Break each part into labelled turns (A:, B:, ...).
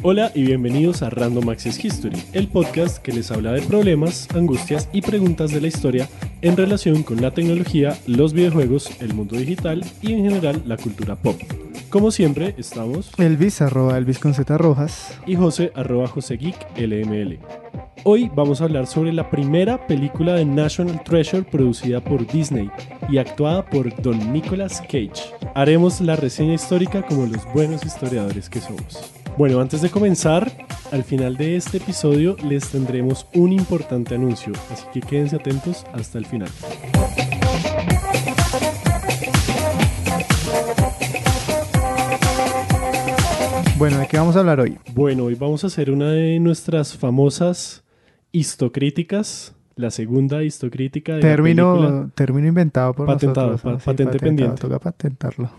A: Hola y bienvenidos a Random Access History, el podcast que les habla de problemas, angustias y preguntas de la historia en relación con la tecnología, los videojuegos, el mundo digital y en general la cultura pop. Como siempre, estamos
B: Elvis, @Elvis con Z Rojas,
A: y José, @JoseGeekLML. Hoy vamos a hablar sobre la primera película de National Treasure producida por Disney y actuada por Don Nicolas Cage. Haremos la reseña histórica como los buenos historiadores que somos. Bueno, antes de comenzar, al final de este episodio les tendremos un importante anuncio, así que quédense atentos hasta el final.
B: Bueno, ¿de qué vamos a hablar hoy?
A: Bueno, hoy vamos a hacer una de nuestras famosas histocríticas, la segunda histocrítica de la película.
B: Término inventado por
A: patentado,
B: nosotros.
A: patente pendiente.
B: Toca patentarlo.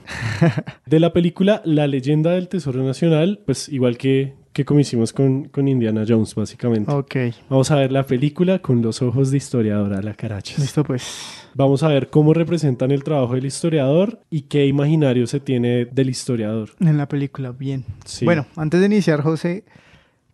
A: De la película La Leyenda del Tesoro Nacional, pues igual que como hicimos con Indiana Jones, básicamente.
B: Ok.
A: Vamos a ver la película con los ojos de historiadora, la carachas.
B: Listo, pues.
A: Vamos a ver cómo representan el trabajo del historiador y qué imaginario se tiene del historiador.
B: En la película, bien.
A: Sí.
B: Bueno, antes de iniciar, José,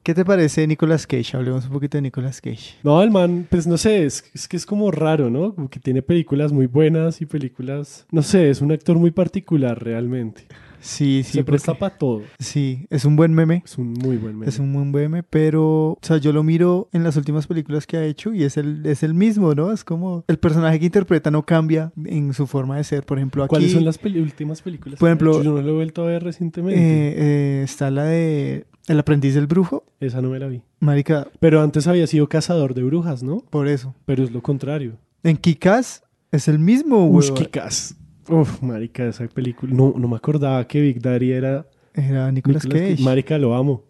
B: ¿qué te parece Nicolas Cage? Hablemos un poquito de Nicolas Cage.
A: No, el man, pues no sé, es que es como raro, ¿no? Como que tiene películas muy buenas y películas... No sé, es un actor muy particular realmente.
B: Sí,
A: Se presta para todo.
B: Sí, es un buen meme.
A: Es un muy buen meme.
B: Es un buen meme, pero, o sea, yo lo miro en las últimas películas que ha hecho y es el mismo, ¿no? Es como el personaje que interpreta no cambia en su forma de ser. Por ejemplo, aquí...
A: ¿Cuáles son las últimas películas?
B: Por ejemplo...
A: Yo no lo he vuelto a ver recientemente.
B: Está la de El aprendiz del brujo.
A: Esa no me la vi.
B: Marica,
A: Pero antes había sido cazador de brujas, ¿no?
B: por eso.
A: Pero es lo contrario.
B: En Kick-Ass es el mismo,
A: Uy,
B: güey.
A: Kick-Ass. Uf, marica, esa película. No me acordaba que Big Daddy era
B: Era Nicolas Cage.
A: Marica, lo amo.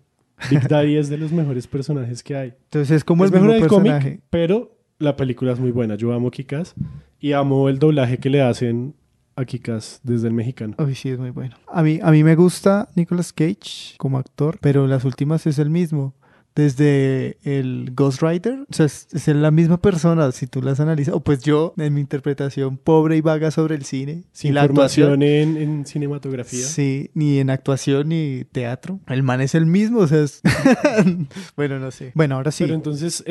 A: Big Daddy es de los mejores personajes que hay.
B: Entonces es como
A: Es
B: el mismo
A: mejor el
B: personaje.
A: cómic, pero la película es muy buena. Yo amo Kick-Ass y amo el doblaje que le hacen a Kick-Ass desde el mexicano.
B: Uy, sí, es muy bueno. A mí me gusta Nicolas Cage como actor, pero en las últimas es el mismo. Desde el Ghost Rider, o sea, es la misma persona si tú las analizas. O pues yo, en mi interpretación pobre y vaga sobre el cine.
A: Sin
B: y la
A: formación en cinematografía.
B: Sí, ni en actuación ni teatro. El man es el mismo, o sea, es... Bueno, no sé. Bueno, ahora sí.
A: Pero entonces,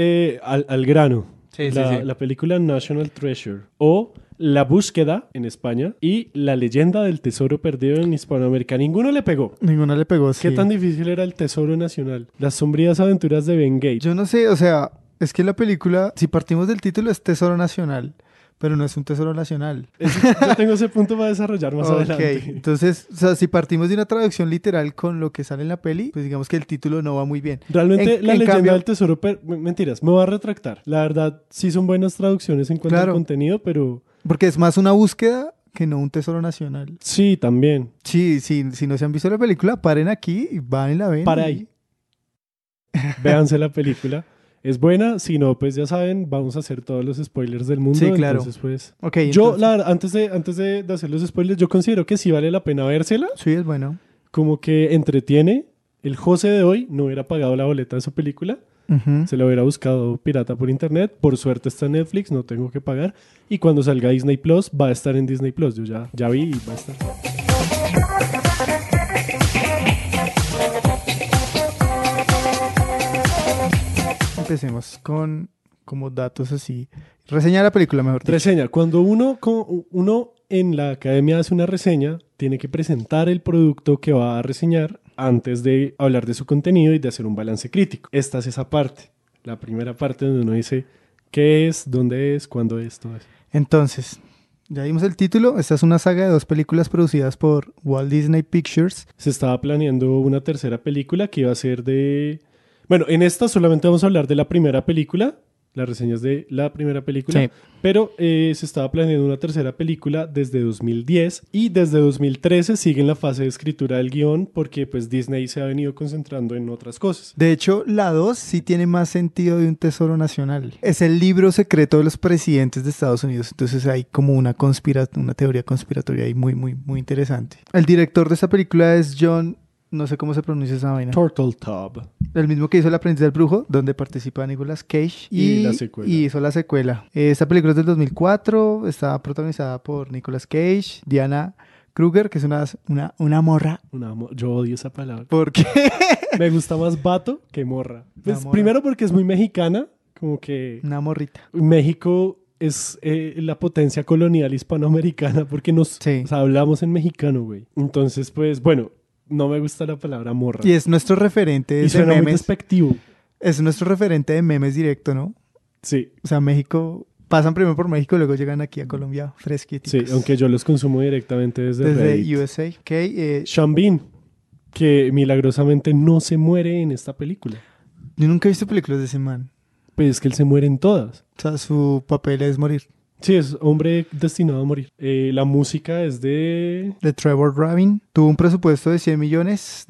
A: al grano.
B: Sí.
A: La película National Treasure o La Búsqueda en España y La Leyenda del Tesoro Perdido en Hispanoamérica. Ninguno le pegó.
B: Ninguno le pegó, sí.
A: ¿Qué tan difícil era el Tesoro Nacional? Las sombrías aventuras de Ben Gates.
B: Yo no sé, o sea, es que la película, si partimos del título, es Tesoro Nacional, pero no es un tesoro nacional.
A: Yo tengo ese punto para desarrollar más adelante.
B: Entonces, o sea, si partimos de una traducción literal con lo que sale en la peli, pues digamos que el título no va muy bien.
A: Realmente La Leyenda
B: cambio,
A: del Tesoro... Mentiras, me voy a retractar. La verdad, sí son buenas traducciones en cuanto al contenido, pero...
B: Porque es más una búsqueda que no un tesoro nacional.
A: Sí, también.
B: Sí, si no se han visto la película, paren aquí y van y la ven.
A: Para ahí. Véanse la película. Es buena, si no, pues ya saben, vamos a hacer todos los spoilers del mundo.
B: Sí, claro.
A: Entonces, pues...
B: Okay,
A: yo, la verdad, antes de hacer los spoilers, yo considero que sí vale la pena vérsela.
B: Sí, es bueno.
A: Como que entretiene. El José de hoy no hubiera pagado la boleta de su película.
B: Uh-huh.
A: Se lo hubiera buscado pirata por internet. Por suerte está en Netflix, no tengo que pagar. Y cuando salga Disney Plus, va a estar en Disney Plus. Yo ya vi y va a estar.
B: Empecemos con como datos así. Reseña de la película, mejor dicho.
A: Reseña. Cuando uno en la academia hace una reseña, tiene que presentar el producto que va a reseñar antes de hablar de su contenido y de hacer un balance crítico. Esta es esa parte. La primera parte donde uno dice qué es, dónde es, cuándo es, todo eso.
B: Entonces, ya vimos el título. Esta es una saga de 2 películas producidas por Walt Disney Pictures.
A: Se estaba planeando una tercera película que iba a ser de... Bueno, en esta solamente vamos a hablar de la primera película, las reseñas de la primera película,
B: sí.
A: Pero se estaba planeando una tercera película desde 2010 y desde 2013 sigue en la fase de escritura del guión porque pues Disney se ha venido concentrando en otras cosas.
B: De hecho, la 2 sí tiene más sentido de un tesoro nacional. Es el libro secreto de los presidentes de Estados Unidos, entonces hay como una teoría conspiratoria ahí muy, muy, muy interesante. El director de esta película es John no sé cómo se pronuncia esa vaina.
A: Turtle Tub.
B: El mismo que hizo El aprendiz del brujo, donde participa Nicolas Cage.
A: Y la secuela.
B: Y hizo la secuela. Esta película es del 2004, está protagonizada por Nicolas Cage, Diana Kruger, que es una morra.
A: Yo odio esa palabra.
B: ¿Por qué?
A: Me gusta más vato que morra. Pues,
B: morra.
A: primero porque es muy mexicana, como que
B: Una morrita.
A: México es la potencia colonial hispanoamericana porque
B: Sí.
A: o sea, hablamos en mexicano, güey. Entonces, pues, bueno, no me gusta la palabra morra.
B: Y es nuestro referente
A: Y
B: de
A: suena muy
B: memes.
A: despectivo.
B: Es nuestro referente de memes directo, ¿no?
A: Sí,
B: O sea, México, pasan primero por México y luego llegan aquí a Colombia fresquitos.
A: sí, aunque yo los consumo directamente desde Reddit.
B: USA. Ok,
A: Sean Bean, que milagrosamente no se muere en esta película.
B: yo nunca he visto películas de ese man.
A: Pues es que él se muere en todas.
B: O sea, su papel es morir.
A: Sí, es hombre destinado a morir. La música es de
B: De Trevor Rabin. Tuvo un presupuesto de $100 millones.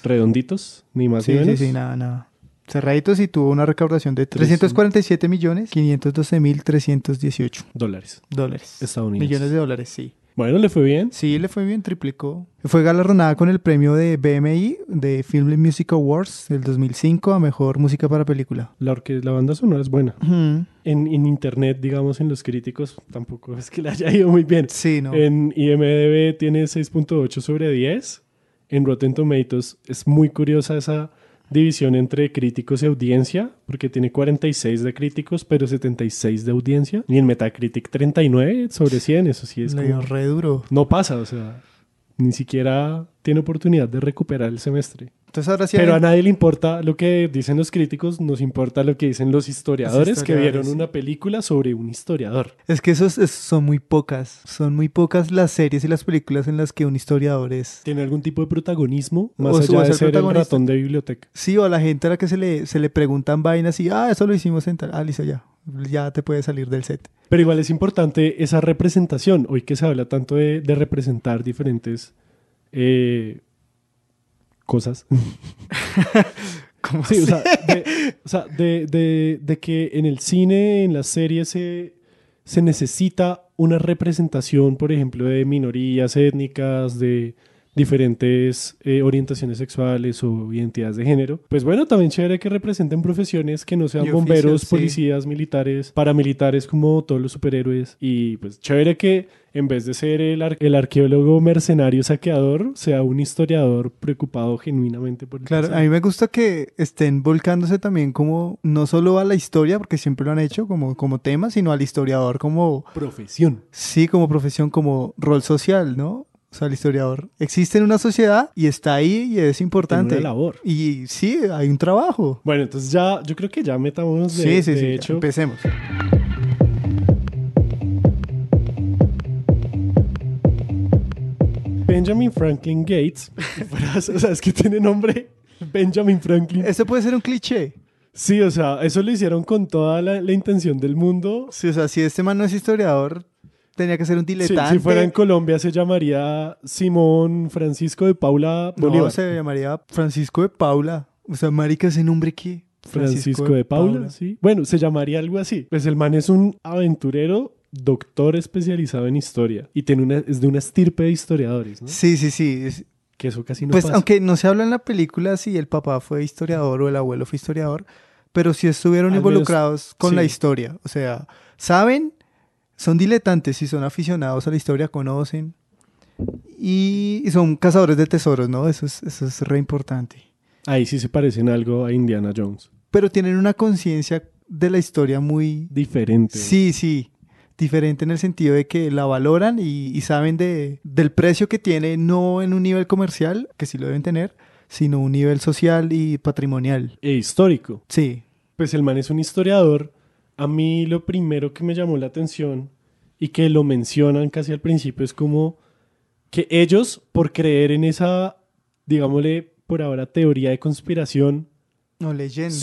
A: redonditos, ni más
B: Sí,
A: ni menos.
B: sí, nada. Cerraditos, y tuvo una recaudación de 347 millones 512 mil 318
A: Dólares
B: dólares.
A: estadounidenses.
B: Millones de dólares, sí.
A: Bueno, le fue bien.
B: Sí, le fue bien, triplicó. Fue galardonada con el premio de BMI de Film Music Awards del 2005 a Mejor Música para Película.
A: La banda sonora es buena.
B: Ujú.
A: En internet, digamos, en los críticos, tampoco es que le haya ido muy bien.
B: Sí, no.
A: En IMDb tiene 6.8 sobre 10. En Rotten Tomatoes es muy curiosa esa división entre críticos y audiencia, porque tiene 46 de críticos, pero 76 de audiencia. Y en Metacritic 39 sobre 100, eso sí es
B: Le dio
A: como...
B: re duro.
A: No pasa, o sea, ni siquiera tiene oportunidad de recuperar el semestre.
B: Entonces ahora sí
A: Pero a
B: hay-
A: nadie le importa lo que dicen los críticos, nos importa lo que dicen los historiadores, que
B: historiadores,
A: vieron
B: sí.
A: una película sobre un historiador.
B: Es que son muy pocas. Son muy pocas las series y las películas en las que un historiador es...
A: ¿Tiene algún tipo de protagonismo? Más
B: O
A: allá
B: es
A: de
B: el
A: ser el
B: protagonista.
A: ratón de biblioteca.
B: Sí, o a la gente a la que se le preguntan vainas y, eso lo hicimos en tal... listo, ya. Ya te puedes salir del set.
A: Pero igual es importante esa representación. Hoy que se habla tanto de representar diferentes cosas.
B: ¿Cómo
A: Sí,
B: así?
A: o sea, de que en el cine, en las series, se necesita una representación, por ejemplo, de minorías étnicas, de diferentes orientaciones sexuales o identidades de género. Pues bueno, también chévere que representen profesiones que no sean
B: Y
A: bomberos,
B: oficios, sí.
A: policías, militares, paramilitares como todos los superhéroes. Y pues chévere que en vez de ser el arqueólogo mercenario saqueador, sea un historiador preocupado genuinamente por el
B: Claro,
A: pasado.
B: a mí me gusta que estén volcándose también como, no solo a la historia, porque siempre lo han hecho como tema, sino al historiador como,
A: Profesión.
B: sí, como profesión, como rol social, ¿no? O sea, el historiador existe en una sociedad y está ahí y es importante.
A: Tiene una labor.
B: Y sí, hay un trabajo.
A: Bueno, entonces yo creo que ya metámonos
B: Sí, sí,
A: de
B: sí.
A: hecho.
B: Empecemos.
A: Benjamin Franklin Gates, o sea, es que tiene nombre Benjamin Franklin.
B: Esto puede ser un cliché.
A: Sí, o sea, eso lo hicieron con toda la intención del mundo.
B: Sí, o sea, si este man no es historiador, tenía que ser un
A: Sí,
B: diletante.
A: si fuera en Colombia se llamaría Simón Francisco de Paula Bolívar.
B: No, se llamaría Francisco de Paula. O sea, marica, ¿ese nombre qué?
A: Francisco de Paula, sí. Bueno, se llamaría algo así. Pues el man es un aventurero, doctor especializado en historia. Y es de una estirpe de historiadores, ¿no?
B: Sí, sí, sí.
A: Que eso casi no
B: Pues
A: pasa.
B: aunque no se habla en la película si el papá fue historiador o el abuelo fue historiador, pero sí estuvieron
A: Al menos,
B: involucrados con la
A: sí.
B: historia. O sea, saben, son diletantes y son aficionados a la historia, conocen y son cazadores de tesoros, ¿no? Eso es re importante.
A: Ahí sí se parecen algo a Indiana Jones.
B: Pero tienen una conciencia de la historia muy...
A: Diferente.
B: Sí, sí. Diferente en el sentido de que la valoran y saben del precio que tiene, no en un nivel comercial, que sí lo deben tener, sino un nivel social y patrimonial.
A: E histórico.
B: Sí.
A: Pues el man es un historiador. A mí lo primero que me llamó la atención y que lo mencionan casi al principio es como que ellos, por creer en esa, digámosle por ahora, teoría de conspiración,
B: No, leyenda.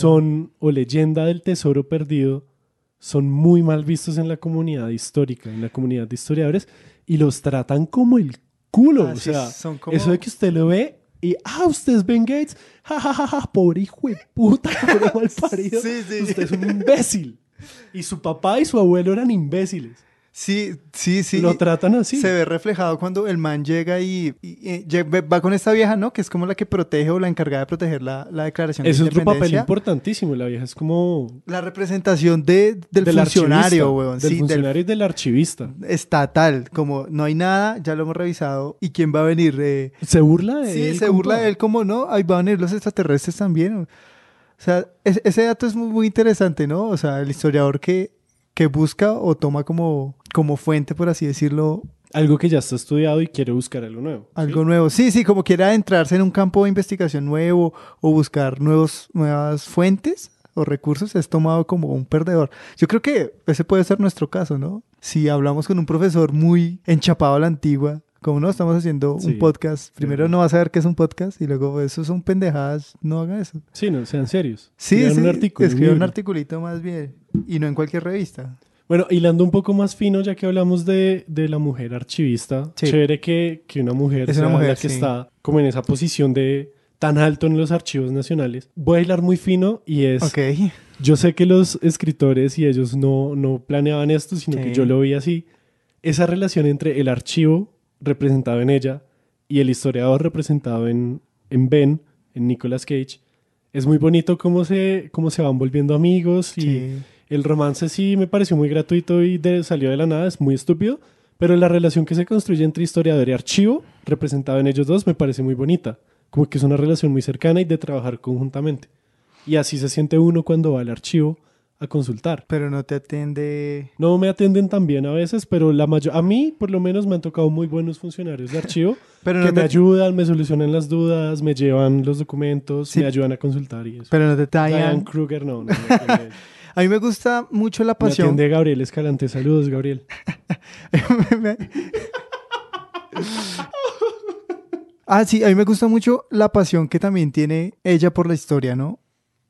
A: o leyenda del tesoro perdido, son muy mal vistos en la comunidad histórica, en la comunidad de historiadores, y los tratan como el culo. O
B: Sí,
A: sea,
B: son como...
A: eso de que usted lo ve y, usted es Ben Gates, jajaja, pobre hijo de puta, pobre mal parido.
B: Sí, sí.
A: Usted es un imbécil. Y su papá y su abuelo eran imbéciles.
B: Sí, sí, sí.
A: Lo tratan así.
B: Se ve reflejado cuando el man llega va con esta vieja, ¿no? Que es como la que protege o la encargada de proteger la Declaración
A: Ese
B: de
A: es otro papel
B: Independencia.
A: importantísimo. La vieja es como...
B: La representación del
A: del
B: funcionario,
A: archivista,
B: weón.
A: del
B: Sí,
A: funcionario y del archivista.
B: estatal. Como no hay nada, ya lo hemos revisado. ¿Y quién va a venir?
A: Se burla de
B: Sí,
A: él.
B: se burla de él como no. Ahí van a venir los extraterrestres también. O sea, ese dato es muy, muy interesante, ¿no? O sea, el historiador que busca o toma como fuente, por así decirlo,
A: Algo que ya está estudiado y quiere buscar algo nuevo.
B: algo
A: ¿sí?
B: nuevo. Sí, sí, como quiera adentrarse en un campo de investigación nuevo o buscar nuevas fuentes o recursos, es tomado como un perdedor. Yo creo que ese puede ser nuestro caso, ¿no? Si hablamos con un profesor muy enchapado a la antigua, como no estamos haciendo
A: Sí,
B: un podcast, primero
A: verdad.
B: no vas a saber qué es un podcast y luego eso son pendejadas, no hagan eso.
A: Sí, no, sean serios.
B: Sí,
A: Escriban
B: sí,
A: un artículo.
B: escribe un
A: libro.
B: articulito más bien y no en cualquier revista.
A: Bueno, hilando un poco más fino, ya que hablamos de la mujer archivista,
B: Sí.
A: chévere que una mujer
B: Es
A: sea
B: una mujer,
A: la que
B: sí.
A: está como en esa posición de tan alto en los archivos nacionales. Voy a hilar muy fino y es...
B: Ok.
A: Yo sé que los escritores y ellos no planeaban esto, sino que
B: Sí.
A: yo lo vi así. Esa relación entre el archivo representado en ella y el historiador representado en Ben, en Nicolas Cage, es muy bonito cómo se van volviendo amigos y
B: Sí.
A: el romance sí me pareció muy gratuito y salió de la nada, es muy estúpido, pero la relación que se construye entre historiador y archivo, representado en ellos dos, me parece muy bonita. Como que es una relación muy cercana y de trabajar conjuntamente. Y así se siente uno cuando va al archivo a consultar.
B: Pero no te atiende.
A: No me atienden tan bien a veces, pero a mí por lo menos me han tocado muy buenos funcionarios de archivo
B: Pero
A: que
B: no
A: me
B: te,
A: ayudan, me solucionan las dudas, me llevan los documentos,
B: Sí.
A: me ayudan a consultar y eso.
B: pero no te
A: Diane
B: tallan.
A: Kruger no me atiende.
B: A mí me gusta mucho la
A: Me
B: pasión.
A: atiende Gabriel Escalante. Saludos, Gabriel.
B: Sí, a mí me gusta mucho la pasión que también tiene ella por la historia, ¿no?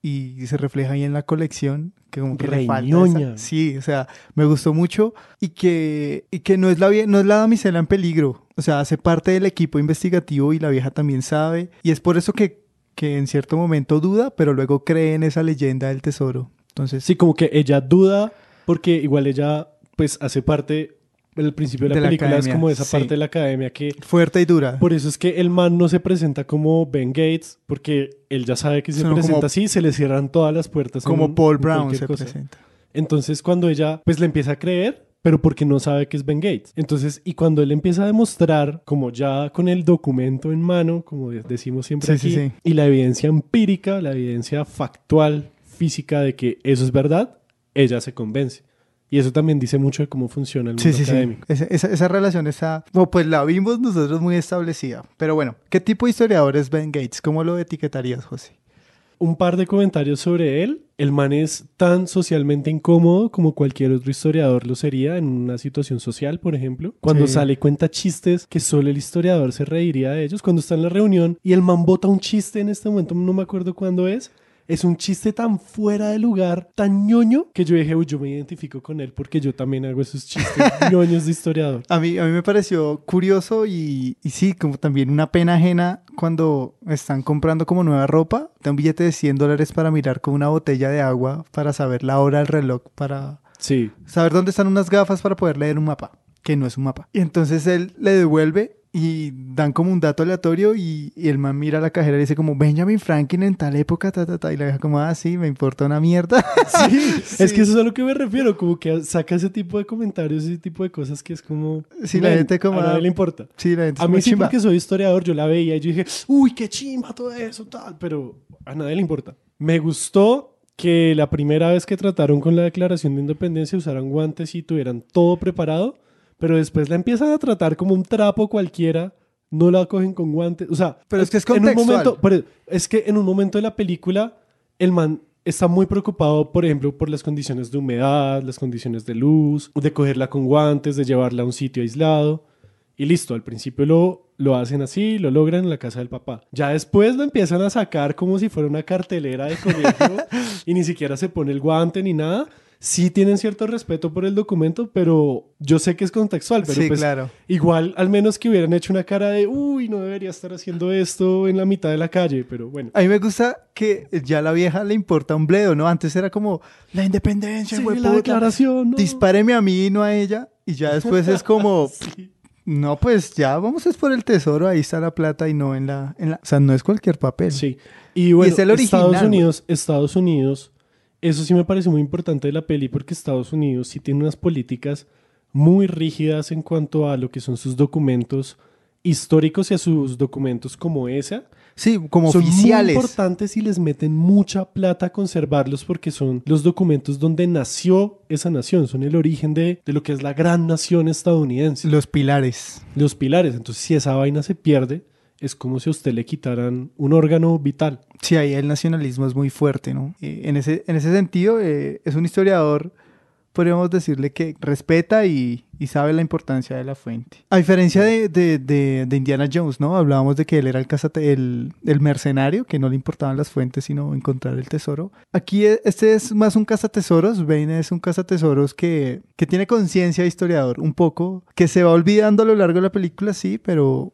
B: Y se refleja ahí en la colección, que como que le falta
A: Reñoña.
B: Sí, o sea, me gustó mucho y que no es no es la damisela en peligro, o sea, hace parte del equipo investigativo y la vieja también sabe, y es por eso que en cierto momento duda, pero luego cree en esa leyenda del tesoro. Entonces,
A: Sí, como que ella duda porque igual ella pues hace parte, el principio de la
B: De la
A: película es
B: academia,
A: como esa
B: sí.
A: parte de la academia que
B: fuerte y dura.
A: por eso es que el man no se presenta como Ben Gates, porque él ya sabe que si se
B: Sino
A: presenta
B: como-
A: así, se le cierran todas las puertas.
B: Como Paul
A: en
B: Brown
A: cualquier
B: se
A: cosa.
B: presenta.
A: Entonces, cuando ella, pues le empieza a creer, pero porque no sabe que es Ben Gates. Entonces, y cuando él empieza a demostrar, como ya con el documento en mano, como decimos siempre
B: Sí,
A: aquí,
B: sí, sí.
A: y la evidencia empírica, la evidencia factual, física de que eso es verdad, ella se convence. Y eso también dice mucho de cómo funciona el mundo
B: Sí, sí, sí.
A: académico.
B: Esa relación está, pues la vimos nosotros muy establecida. Pero bueno, ¿qué tipo de historiador es Ben Gates? ¿Cómo lo etiquetarías, José?
A: Un par de comentarios sobre él. El man es tan socialmente incómodo como cualquier otro historiador lo sería en una situación social, por ejemplo. Cuando
B: Sí.
A: sale y cuenta chistes que solo el historiador se reiría de ellos. Cuando está en la reunión y el man bota un chiste en este momento, no me acuerdo cuándo es. Es un chiste tan fuera de lugar, tan ñoño, que yo dije, uy, yo me identifico con él porque yo también hago esos chistes ñoños de historiador.
B: A mí me pareció curioso y sí, como también una pena ajena cuando están comprando como nueva ropa, da un billete de $100 para mirar con una botella de agua para saber la hora del reloj, para
A: Sí.
B: saber dónde están unas gafas para poder leer un mapa, que no es un mapa. Y entonces él le devuelve y dan como un dato aleatorio y el man mira a la cajera y dice como Benjamin Franklin en tal época, y la deja como, sí, me importa una mierda.
A: Sí, es que eso es a lo que me refiero, como que saca ese tipo de comentarios, ese tipo de cosas que es como...
B: Sí, la
A: "Men,
B: gente como...
A: a nadie le importa.
B: Sí, la gente
A: A
B: es
A: mí
B: muy
A: sí,
B: chimba.
A: porque soy historiador, yo la veía y yo dije, uy, qué chimba todo eso, tal, pero a nadie le importa. Me gustó que la primera vez que trataron con la Declaración de Independencia usaran guantes y tuvieran todo preparado, pero después la empiezan a tratar como un trapo cualquiera, no la cogen con guantes, o sea...
B: Pero es que es
A: en un
B: contextual.
A: momento, es que en un momento de la película, el man está muy preocupado, por ejemplo, por las condiciones de humedad, las condiciones de luz, de cogerla con guantes, de llevarla a un sitio aislado. Y listo, al principio lo hacen así, lo logran en la casa del papá. Ya después lo empiezan a sacar como si fuera una cartelera de colegio y ni siquiera se pone el guante ni nada. sí tienen cierto respeto por el documento, pero yo sé que es contextual, pero
B: Sí,
A: pues
B: claro.
A: igual al menos que hubieran hecho una cara de, uy, no debería estar haciendo esto en la mitad de la calle, pero bueno.
B: A mí me gusta que ya a la vieja le importa un bledo, ¿no? Antes era como, la independencia,
A: Sí,
B: hueputa,
A: la declaración, ¿no?
B: dispáreme a mí y no a ella. Y ya después es como,
A: Sí.
B: no, pues ya vamos es por el tesoro, ahí está la plata y no en la... O sea, no es cualquier papel.
A: Sí. Y bueno,
B: es el original,
A: Estados Unidos, eso sí me parece muy importante de la peli porque Estados Unidos sí tiene unas políticas muy rígidas en cuanto a lo que son sus documentos históricos y a sus documentos como esa.
B: Sí, como
A: Son muy
B: oficiales.
A: importantes y les meten mucha plata a conservarlos porque son los documentos donde nació esa nación, son el origen de lo que es la gran nación estadounidense.
B: Los pilares.
A: Los pilares. Entonces, si esa vaina se pierde, es como si a usted le quitaran un órgano vital.
B: Sí, ahí el nacionalismo es muy fuerte, ¿no? En ese sentido, es un historiador, podríamos decirle que respeta y sabe la importancia de la fuente. A diferencia de Indiana Jones, ¿no? Hablábamos de que él era el mercenario, que no le importaban las fuentes, sino encontrar el tesoro. Aquí este es más un cazatesoros, Bane es un cazatesoros que tiene conciencia de historiador, un poco, que se va olvidando a lo largo de la película, sí, pero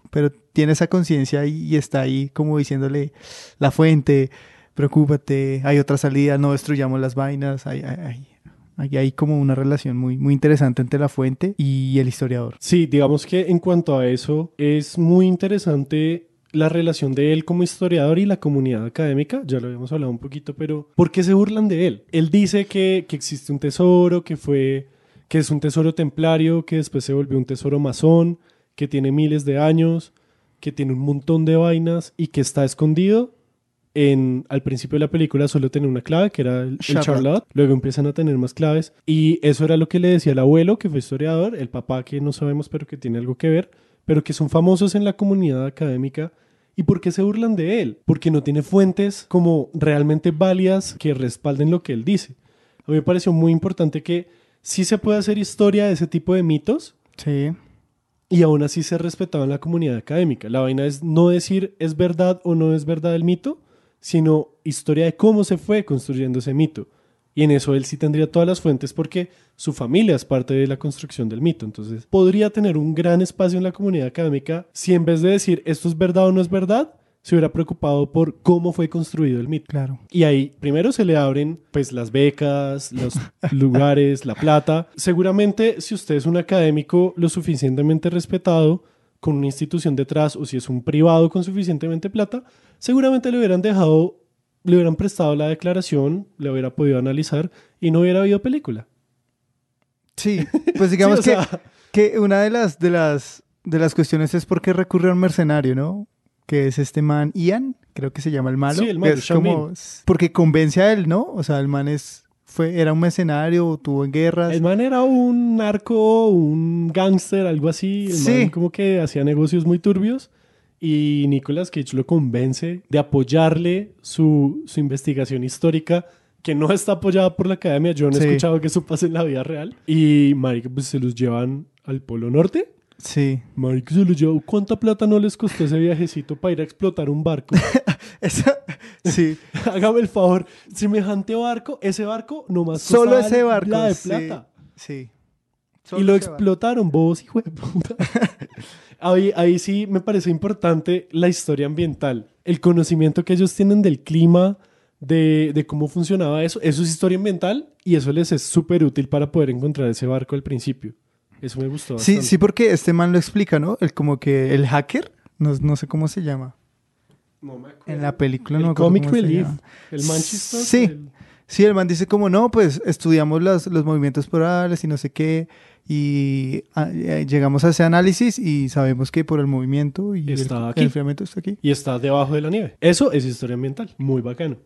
B: tiene esa conciencia y está ahí como diciéndole la fuente, preocúpate, hay otra salida, no destruyamos las vainas, Aquí hay como una relación muy, muy interesante entre la fuente y el historiador.
A: Sí, digamos que en cuanto a eso, es muy interesante la relación de él como historiador y la comunidad académica. Ya lo habíamos hablado un poquito, pero ¿por qué se burlan de él? Él dice que existe un tesoro, que es un tesoro templario, que después se volvió un tesoro masón, que tiene miles de años, que tiene un montón de vainas y que está escondido. Al principio de la película solo tenía una clave, que era el Charlotte. Luego empiezan a tener más claves. Y eso era lo que le decía el abuelo, que fue historiador, el papá, que no sabemos, pero que tiene algo que ver, pero que son famosos en la comunidad académica. ¿Y por qué se burlan de él? Porque no tiene fuentes como realmente válidas que respalden lo que él dice. A mí me pareció muy importante que sí se puede hacer historia de ese tipo de mitos.
B: Sí.
A: Y aún así se respetaba en la comunidad académica. La vaina es no decir es verdad o no es verdad el mito, sino historia de cómo se fue construyendo ese mito. Y en eso él sí tendría todas las fuentes porque su familia es parte de la construcción del mito. Entonces podría tener un gran espacio en la comunidad académica si en vez de decir esto es verdad o no es verdad, se hubiera preocupado por cómo fue construido el mito.
B: Claro.
A: Y ahí primero se le abren pues las becas, los lugares, la plata. Seguramente si usted es un académico lo suficientemente respetado con una institución detrás o si es un privado con suficientemente plata, seguramente le hubieran prestado la declaración, le hubiera podido analizar y no hubiera habido película.
B: Sí, pues digamos
A: Sí, o sea,
B: que una de las cuestiones es por qué recurre a un mercenario, ¿no? Que es este man Ian, creo que se llama el malo.
A: Sí, el malo,
B: que es como, porque convence a él, ¿no? O sea, el man era un mercenario, tuvo en guerras.
A: el man era un narco, un gángster, algo así. El
B: Sí.
A: man como que hacía negocios muy turbios y Nicolas Cage lo convence de apoyarle su investigación histórica que no está apoyada por la academia. Yo no he
B: Sí.
A: escuchado que eso pase en la vida real. Y marica, pues se los llevan al Polo Norte.
B: Sí.
A: Marica, se los llevó. ¿Cuánta plata no les costó ese viajecito para ir a explotar un barco?
B: Sí.
A: Hágame el favor. Semejante barco, ese barco nomás
B: Solo
A: costaba
B: ese barco.
A: la de
B: sí,
A: plata.
B: Sí.
A: Y
B: Solo
A: lo
B: ese barco.
A: explotaron, bobos, hijo de puta. Ahí sí me parece importante la historia ambiental. El conocimiento que ellos tienen del clima, de cómo funcionaba eso. Eso es historia ambiental y eso les es súper útil para poder encontrar ese barco al principio. Eso me gustó bastante.
B: Sí, sí, porque este man lo explica, ¿no? Como que el hacker, no sé cómo se llama.
A: No me acuerdo.
B: En la película no
A: El
B: me acuerdo
A: Comic
B: cómo se
A: Relief.
B: llama.
A: El Manchester.
B: Sí. Sí, el man dice como, no, pues estudiamos los movimientos polarares y no sé qué, y llegamos a ese análisis y sabemos que por el movimiento y
A: Está
B: el
A: aquí.
B: enfriamiento está aquí.
A: Y está debajo de la nieve. Eso es historia ambiental. Muy bacano.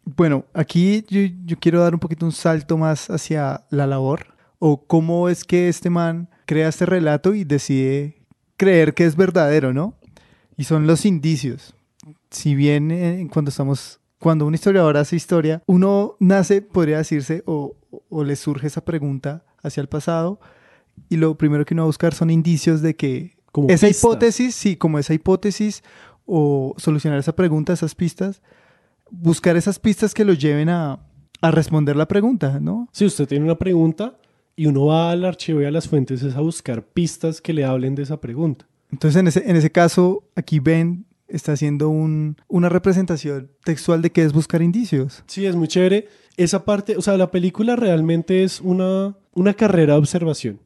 B: Bueno, aquí yo quiero dar un poquito un salto más hacia la labor, o cómo es que este man crea este relato y decide creer que es verdadero, ¿no? Y son los indicios. Si bien cuando un historiador hace historia, uno nace, podría decirse, o le surge esa pregunta hacia el pasado, y lo primero que uno va a buscar son indicios de que
A: Como
B: esa
A: pistas.
B: hipótesis, sí, como esa hipótesis, o solucionar esa pregunta, esas pistas, buscar esas pistas que los lleven a a responder la pregunta, ¿no?
A: Si usted tiene una pregunta y uno va al archivo y a las fuentes es a buscar pistas que le hablen de esa pregunta.
B: Entonces, en ese caso, aquí Ben está haciendo una representación textual de qué es buscar indicios.
A: Sí, es muy chévere. Esa parte, o sea, la película realmente es una carrera de observación.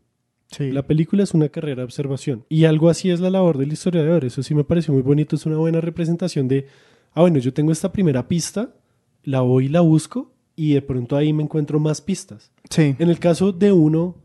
B: Sí.
A: La película es una carrera de observación. Y algo así es la labor del historiador. Eso sí me pareció muy bonito. Es una buena representación de, bueno, yo tengo esta primera pista, la voy y la busco, y de pronto ahí me encuentro más pistas.
B: Sí.
A: En el caso de uno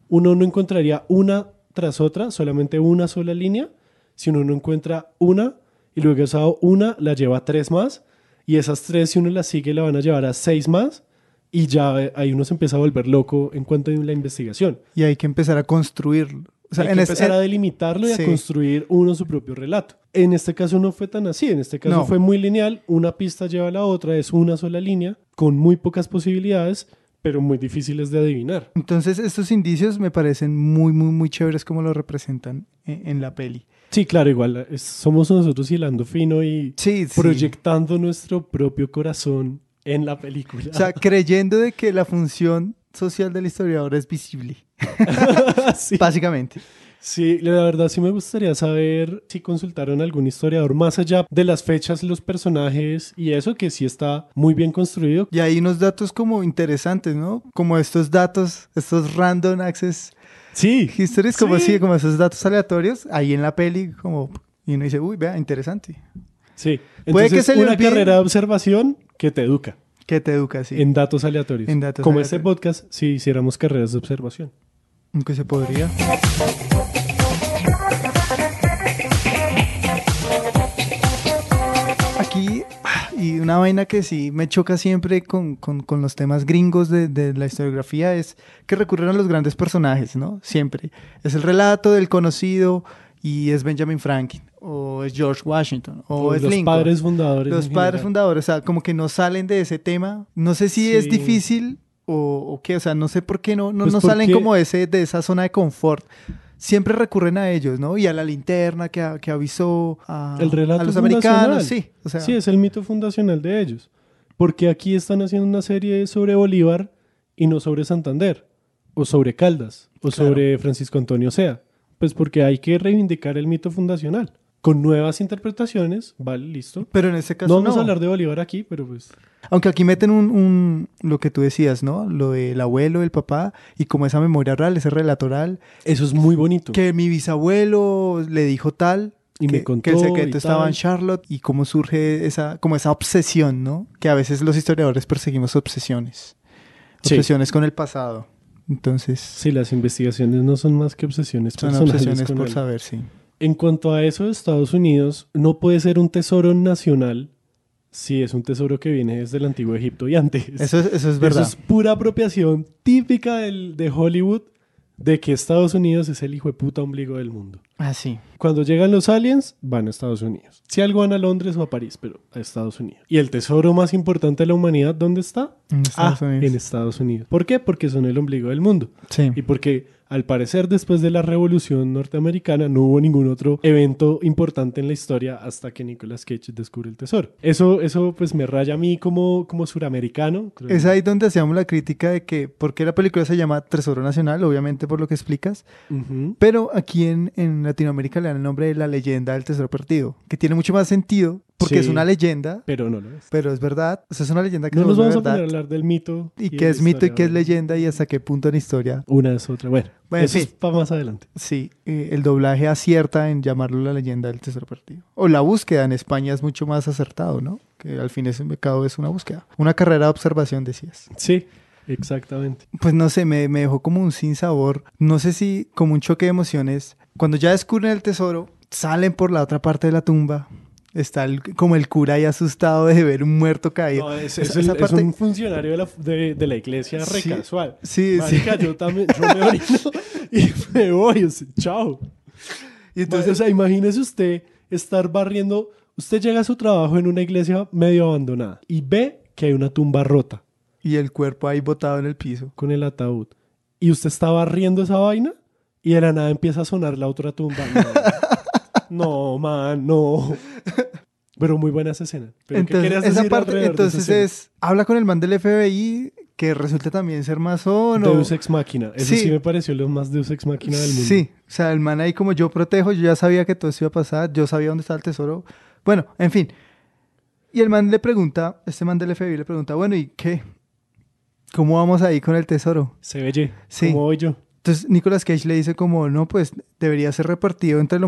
A: no encontraría una tras otra, solamente una sola línea. Si uno no encuentra una, y luego esa una la lleva a 3 más, y esas 3, si uno las sigue, la van a llevar a 6 más, y ya ahí uno se empieza a volver loco en cuanto a la investigación.
B: Y hay que empezar a construirlo. O sea,
A: hay que empezar a delimitarlo y
B: sí.
A: a construir uno su propio relato. En este caso no fue tan así, en este caso fue muy lineal, una pista lleva a la otra, es una sola línea, con muy pocas posibilidades, pero muy difíciles de adivinar.
B: Entonces estos indicios me parecen muy, muy, muy chéveres como lo representan en la peli.
A: Sí, claro, igual somos nosotros hilando fino y proyectando nuestro propio corazón en la película.
B: O sea, creyendo de que la función social del historiador es visible.
A: Sí.
B: Básicamente.
A: Sí, la verdad sí me gustaría saber si consultaron a algún historiador más allá de las fechas, los personajes y eso, que sí está muy bien construido.
B: Y hay unos datos como interesantes, ¿no? Como estos datos, estos random access histories, como así, como esos datos aleatorios, ahí en la peli, como, y uno dice, uy, vea, interesante.
A: Sí, entonces
B: puede que se le
A: una
B: olvide,
A: carrera de observación que te educa.
B: Que te educa, sí.
A: En datos aleatorios.
B: En datos
A: como
B: aleatorios.
A: este podcast, si hiciéramos carreras de observación.
B: Aunque se podría. Aquí, y una vaina que sí me choca siempre con los temas gringos de la historiografía es que recurren a los grandes personajes, ¿no? Siempre. Es el relato del conocido y es Benjamin Franklin, o es George Washington, o es
A: los
B: Lincoln.
A: Padres fundadores.
B: Los padres fundadores, o sea, como que no salen de ese tema. No sé si es difícil o qué, o sea, no sé por qué no salen como de esa zona de confort. Siempre recurren a ellos, ¿no? Y a la linterna que avisó a los americanos. Sí, o sea.
A: Sí, es el mito fundacional de ellos. Porque aquí están haciendo una serie sobre Bolívar y no sobre Santander, o sobre Caldas, o sobre Francisco Antonio Sea. Pues porque hay que reivindicar el mito fundacional. Con nuevas interpretaciones, vale, listo.
B: Pero en este caso
A: no vamos a hablar de Bolívar aquí, pero pues...
B: Aunque aquí meten lo que tú decías, ¿no? Lo del abuelo, el papá, y como esa memoria oral, ese relato oral.
A: Eso es muy bonito.
B: Que mi bisabuelo le dijo tal,
A: y me contó
B: que el secreto estaba en Charlotte, y cómo surge esa obsesión, ¿no? Que a veces los historiadores perseguimos obsesiones. Obsesiones con el pasado. Entonces...
A: Sí, las investigaciones no son más que obsesiones personales.
B: Son obsesiones por saber, sí.
A: En cuanto a eso, Estados Unidos no puede ser un tesoro nacional si es un tesoro que viene desde el antiguo Egipto y antes.
B: Eso es verdad.
A: Eso es pura apropiación típica de Hollywood, de que Estados Unidos es el hijo de puta ombligo del mundo.
B: Ah, sí.
A: Cuando llegan los aliens, van a Estados Unidos. Si algo van a Londres o a París, pero a Estados Unidos. ¿Y el tesoro más importante de la humanidad dónde está?
B: En Estados Unidos.
A: En Estados Unidos. ¿Por qué? Porque son el ombligo del mundo.
B: Sí.
A: Y porque... al parecer, después de la Revolución Norteamericana, no hubo ningún otro evento importante en la historia hasta que Nicolas Cage descubre el tesoro. Eso pues me raya a mí como suramericano.
B: Es ahí donde hacíamos la crítica de que por qué la película se llama Tesoro Nacional, obviamente por lo que explicas, pero aquí en Latinoamérica le dan el nombre de La Leyenda del Tesoro Perdido, que tiene mucho más sentido. Porque es una leyenda.
A: Pero no lo es.
B: Pero es verdad. O sea, es una leyenda que
A: no
B: se
A: nos vamos
B: verdad.
A: a poner a hablar del mito.
B: Y qué es mito y qué es leyenda y hasta qué punto en la historia.
A: Una es otra. Bueno eso
B: sí.
A: es para más adelante.
B: Sí, el doblaje acierta en llamarlo La Leyenda del Tesoro Perdido. O La Búsqueda en España es mucho más acertado, ¿no? Que al fin ese mercado es una búsqueda. Una carrera de observación, decías.
A: Sí, exactamente.
B: Pues no sé, me dejó como un sinsabor. No sé si como un choque de emociones. Cuando ya descubren el tesoro, salen por la otra parte de la tumba. Está como el cura ahí asustado de ver un muerto caído.
A: No, es un funcionario de la iglesia re casual.
B: Sí,
A: marica,
B: sí.
A: Yo me orino y me voy. O sea, chao. Y entonces, o sea, imagínese usted estar barriendo. Usted llega a su trabajo en una iglesia medio abandonada y ve que hay una tumba rota.
B: Y el cuerpo ahí botado en el piso.
A: Con el ataúd. Y usted está barriendo esa vaina y de la nada empieza a sonar la otra tumba. No, man, no. Pero muy buena esa escena. ¿Pero qué
B: Entonces,
A: querías
B: esa
A: decir
B: parte,
A: alrededor de esa
B: entonces
A: escena?
B: habla con el man del FBI, que resulta también ser masón.
A: Deus Ex Machina. Eso sí
B: Sí.
A: me pareció lo más Deus Ex Machina del mundo.
B: Sí, o sea, el man ahí como yo protejo, yo ya sabía que todo esto iba a pasar, yo sabía dónde estaba el tesoro. Bueno, en fin. Y el man le pregunta, este man del FBI le pregunta, bueno, ¿y qué? ¿Cómo vamos ahí con el tesoro?
A: Se ve,
B: Sí.
A: ¿cómo voy yo?
B: Entonces Nicolas Cage le dice como, no, pues debería ser repartido entre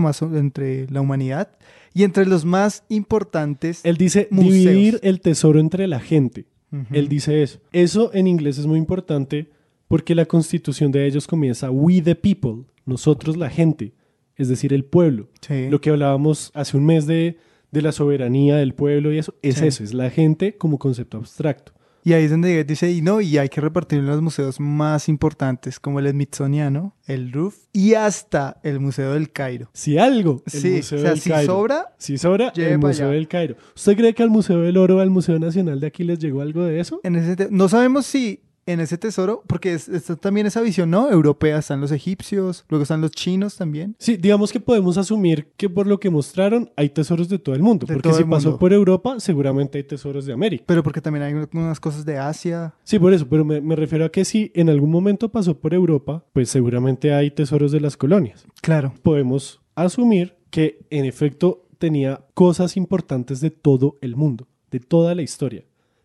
B: la humanidad y entre los más importantes
A: Él dice
B: museos.
A: dividir el tesoro entre la gente.
B: Ujú.
A: Él dice eso. Eso en inglés es muy importante porque la constitución de ellos comienza we the people, nosotros la gente, es decir, el pueblo.
B: Sí.
A: Lo que hablábamos hace un mes de la soberanía del pueblo y eso, es
B: Sí.
A: eso, es la gente como concepto abstracto.
B: Y ahí es donde dice, y no, y hay que repartirlo en los museos más importantes, como el Smithsoniano, el Louvre y hasta el Museo del Cairo.
A: Si algo, el
B: Sí,
A: Museo
B: o sea,
A: del
B: si
A: Cairo.
B: sobra,
A: Si sobra,
B: lleve
A: el
B: pa'
A: Museo
B: allá.
A: del Cairo. ¿Usted cree que al Museo del Oro, al Museo Nacional de aquí les llegó algo de eso?
B: no sabemos si en ese tesoro, porque está también esa visión, ¿no? Europea, están los egipcios, luego están los chinos también.
A: Sí, digamos que podemos asumir que por lo que mostraron hay tesoros de todo el mundo.
B: De
A: Porque
B: todo
A: si
B: el
A: pasó
B: mundo.
A: por Europa, seguramente hay tesoros de América.
B: Pero porque también hay unas cosas de Asia.
A: Sí, por eso, pero me refiero a que si en algún momento pasó por Europa, pues seguramente hay tesoros de las colonias.
B: Claro.
A: Podemos asumir que en efecto tenía cosas importantes de todo el mundo, de toda la historia.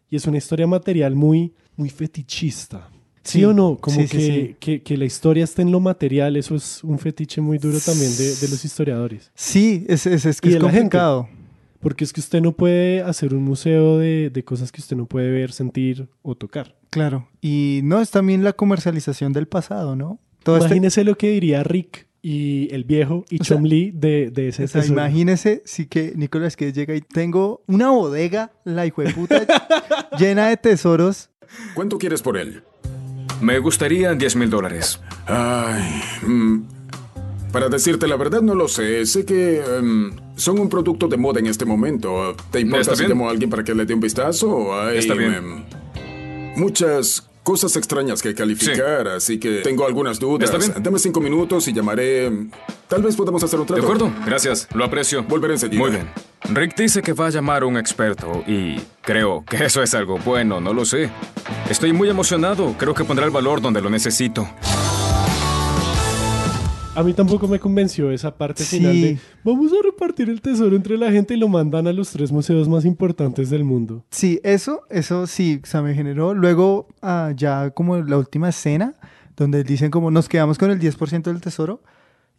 A: Y es una historia material muy, muy fetichista. ¿Sí,
B: Sí,
A: o no? Como
B: sí, sí,
A: que la historia esté en lo material, eso es un fetiche muy duro también de los historiadores.
B: Sí, es que
A: Y
B: es
A: de la gente.
B: complicado.
A: Porque es que usted no puede hacer un museo de cosas que usted no puede ver, sentir o tocar.
B: Claro. Y no, es también la comercialización del pasado, ¿no? Todo
A: Imagínese lo que diría Rick y el viejo y
B: O sea,
A: Chom Lee de ese
B: O sea,
A: tesoro.
B: imagínese si que Nicolas Cage llega y tengo una bodega, la hijueputa, llena de tesoros.
C: ¿Cuánto quieres por él?
D: Me gustarían $10,000.
C: Ay, para decirte la verdad, no lo sé. Sé que son un producto de moda en este momento. ¿Te importa
D: Está
C: si
D: bien.
C: llamo a alguien para que le dé un vistazo? Hay,
D: Está bien.
C: muchas cosas extrañas que calificar, así que tengo algunas dudas.
D: Está bien.
C: Dame 5 minutos y llamaré. Tal vez podamos hacer un
D: ¿De
C: trato.
D: acuerdo? Gracias, lo aprecio.
C: Volveré enseguida.
D: Muy bien. Rick dice que va a llamar a un experto y creo que eso es algo bueno, no lo sé. Estoy muy emocionado, creo que pondrá el valor donde lo necesito.
A: A mí tampoco me convenció esa parte
B: Sí.
A: final de vamos a repartir el tesoro entre la gente y lo mandan a los 3 museos más importantes del mundo.
B: Sí, eso sí, o sea, me generó. Luego, ya como la última escena, donde dicen como nos quedamos con el 10% del tesoro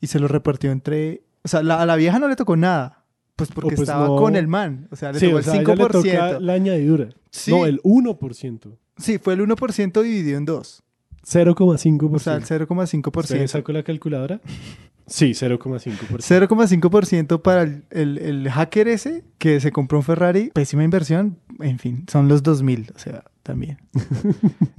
B: y se lo repartió entre... O sea, a la vieja no le tocó nada, pues porque
A: pues
B: estaba
A: no.
B: con el man. O sea, le
A: Sí,
B: tocó
A: o
B: el
A: sea, a ella le
B: 5%.
A: toca la añadidura.
B: Sí.
A: No, el 1%.
B: Sí, fue el 1% dividido en dos.
A: 0,5%.
B: O sea, el
A: ¿Usted
B: 0,5%.
A: sacó la calculadora? Sí, 0,5%.
B: 0,5% para el hacker ese que se compró un Ferrari. Pésima inversión. En fin, son los 2000, o sea, también.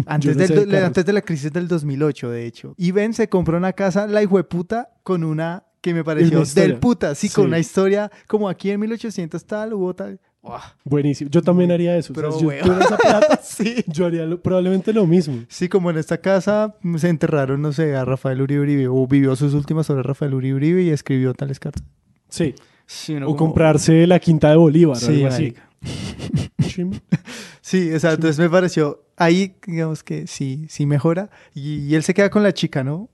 B: Antes,
A: Yo no sé de carros.
B: antes de la crisis del 2008, de hecho. Y Ben se compró una casa, la hijueputa, con una que me pareció
A: Una historia.
B: del puta. Sí,
A: Sí.
B: con una historia como aquí en 1800 tal, hubo tal. ¡Uah!
A: Buenísimo. Yo también haría eso.
B: Pero,
A: o sea, si yo
B: weón.
A: tuviera esa plata,
B: Sí.
A: yo haría probablemente lo mismo.
B: Sí, como en esta casa se enterraron, no sé, a Rafael Uribe Uribe, o vivió sus últimas horas Rafael Uribe Uribe y escribió tales cartas.
A: Sí.
B: Sí,
A: O comprarse la quinta de Bolívar o
B: Sí,
A: algo así.
B: marica. Sí, o sea, entonces me pareció, ahí digamos que sí mejora, y él se queda con la chica, ¿no?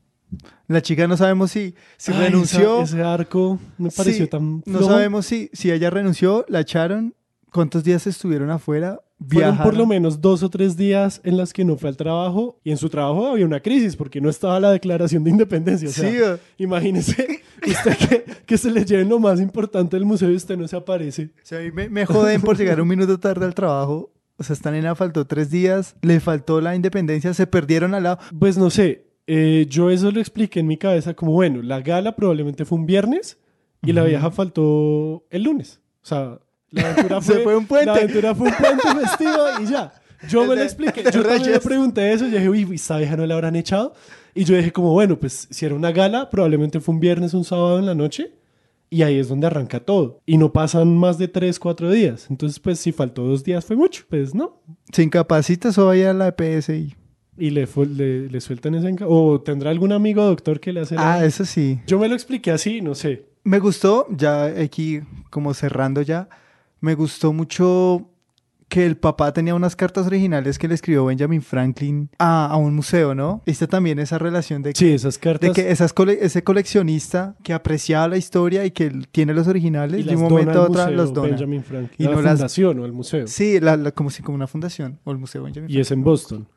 B: La chica no sabemos si
A: Ay,
B: renunció,
A: ese arco me pareció
B: sí,
A: tan
B: no
A: flojo.
B: sabemos si ella renunció, la echaron, cuántos días estuvieron afuera,
A: Fueron por lo
B: viajaron.
A: menos 2 o 3 días en las que no fue al trabajo y en su trabajo había una crisis porque no estaba la declaración de independencia. O sea,
B: Sí,
A: imagínese usted que se le lleven lo más importante del museo y usted no se aparece.
B: o sea, a mí me joden por llegar un minuto tarde al trabajo, o sea, esta nena faltó 3 días, le faltó la independencia, se perdieron al lado.
A: Pues no sé, yo eso lo expliqué en mi cabeza como, bueno, la gala probablemente fue un viernes y la vieja faltó el lunes. O sea, la aventura
B: Se fue un puente.
A: La aventura fue un puente festivo y ya. Yo me lo expliqué. Yo también me
B: Reyes.
A: pregunté eso. Yo dije, uy, ¿esta vieja no la habrán echado? Y yo dije como, bueno, pues si era una gala, probablemente fue un viernes, un sábado en la noche. Y ahí es donde arranca todo. Y no pasan más de 3, 4 días. Entonces, pues si faltó 2 días fue mucho. Pues no.
B: Se incapacita, eso vaya a la EPS
A: Y le sueltan esa o tendrá algún amigo doctor que le hace la...
B: eso sí.
A: Yo me lo expliqué así, no sé.
B: Me gustó, ya aquí como cerrando ya, Me gustó mucho que el papá tenía unas cartas originales que le escribió Benjamin Franklin a un museo, ¿no? Esta también esa relación de que,
A: Sí, esas cartas.
B: de que ese coleccionista que apreciaba la historia y que tiene los originales,
A: y
B: de un
A: las
B: momento
A: dona
B: a
A: al
B: otro
A: museo
B: los dona.
A: Benjamin Franklin.
B: Y
A: A
B: no
A: la
B: las-
A: fundación o al museo.
B: Sí, como si como una fundación o el museo Benjamin
A: Y es en Boston.